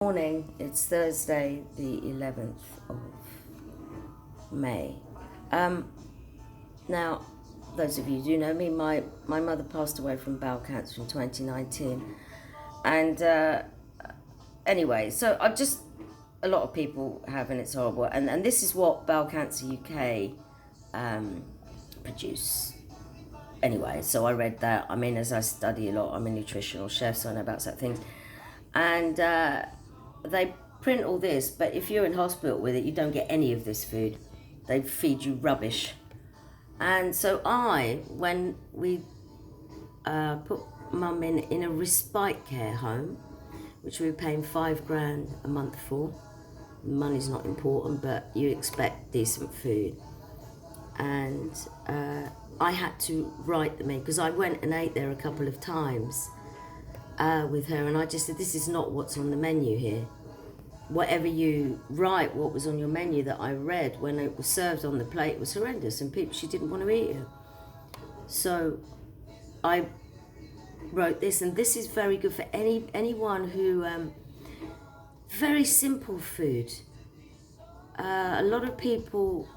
Morning, it's Thursday, the 11th of May. Now, those of you who do know me, my mother passed away from bowel cancer in 2019. And anyway, so a lot of people have, and it's horrible. And this is what Bowel Cancer UK produce. Anyway, so I read that. I mean, as I study a lot, I'm a nutritional chef, so I know about certain things. And they print all this, but if you're in hospital with it, you don't get any of this food. They feed you rubbish. And so when we put mum in a respite care home, which we were paying £5,000 a month for. Money's not important, but you expect decent food. And I had to write them in, because I went and ate there a couple of times with her, and I just said, this is not what's on the menu here. Whatever you write, what was on your menu that I read when it was served on the plate was horrendous, and she didn't want to eat it. So I wrote this, and this is very good for anyone who very simple food. A lot of people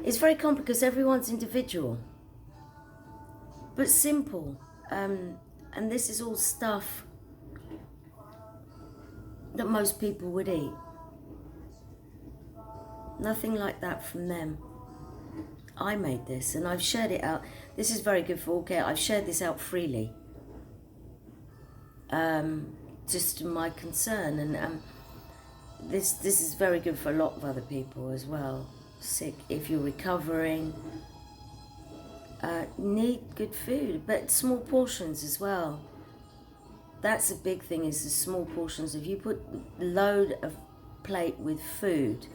it's very complicated because everyone's individual, but simple. And this is all stuff that most people would eat. Nothing like that from them. I made this and I've shared it out. This is very good for all care. I've shared this out freely. Just my concern, and this is very good for a lot of other people as well. Sick, if you're recovering, need good food, but small portions as well. That's a big thing, is the small portions. If you put a load of plate with food.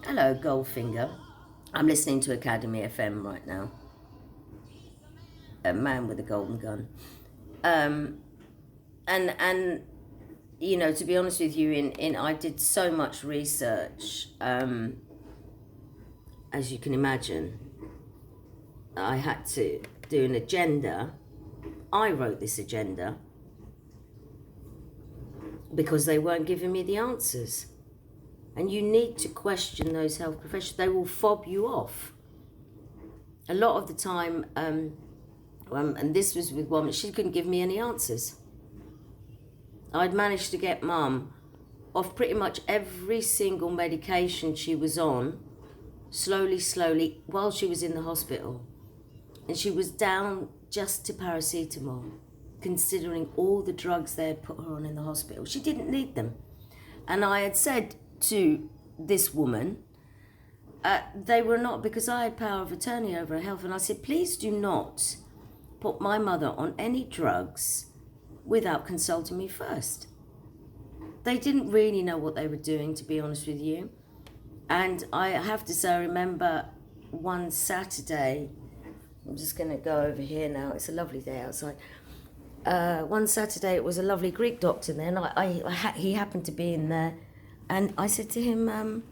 Hello, Goldfinger. I'm listening to Academy FM right now. A man with a golden gun. And you know, to be honest with you, I did so much research, as you can imagine. I had to do an agenda. I wrote this agenda because they weren't giving me the answers. And you need to question those health professionals. They will fob you off. A lot of the time, and this was with one, she couldn't give me any answers. I'd managed to get mum off pretty much every single medication she was on, slowly, while she was in the hospital. And she was down just to paracetamol, considering all the drugs they had put her on in the hospital. She didn't need them. And I had said to this woman, they were not, because I had power of attorney over her health, and I said, please do not put my mother on any drugs without consulting me first. They didn't really know what they were doing, to be honest with you. And I have to say, I remember one Saturday, I'm just going to go over here now, it's a lovely day outside. One Saturday, it was a lovely Greek doctor there, and he happened to be in there, and I said to him,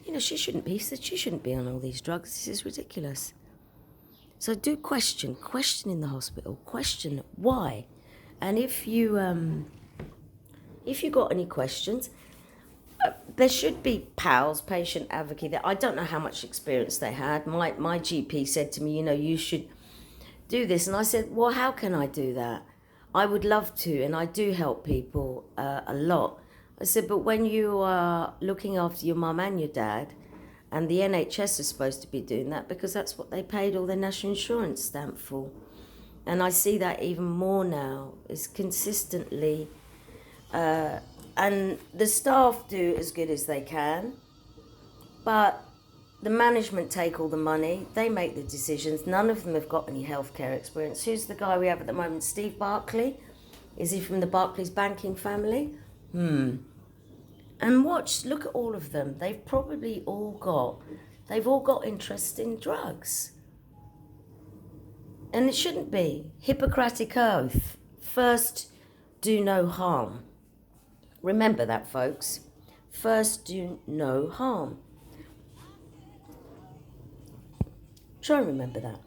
he said she shouldn't be on all these drugs, this is ridiculous. So do question in the hospital, question why. And if you got any questions, there should be PALS, patient advocate, there. I don't know how much experience they had. My GP said to me, you should do this. And I said, well, how can I do that? I would love to, and I do help people a lot. I said, but when you are looking after your mum and your dad, and the NHS is supposed to be doing that because that's what they paid all their national insurance stamp for. And I see that even more now, is consistently, and the staff do as good as they can, but the management take all the money, they make the decisions. None of them have got any healthcare experience. Who's the guy we have at the moment? Steve Barclay? Is he from the Barclays banking family? And look at all of them. They've all got interest in drugs. And it shouldn't be. Hippocratic oath. First, do no harm. Remember that, folks. First, do no harm. Try and remember that.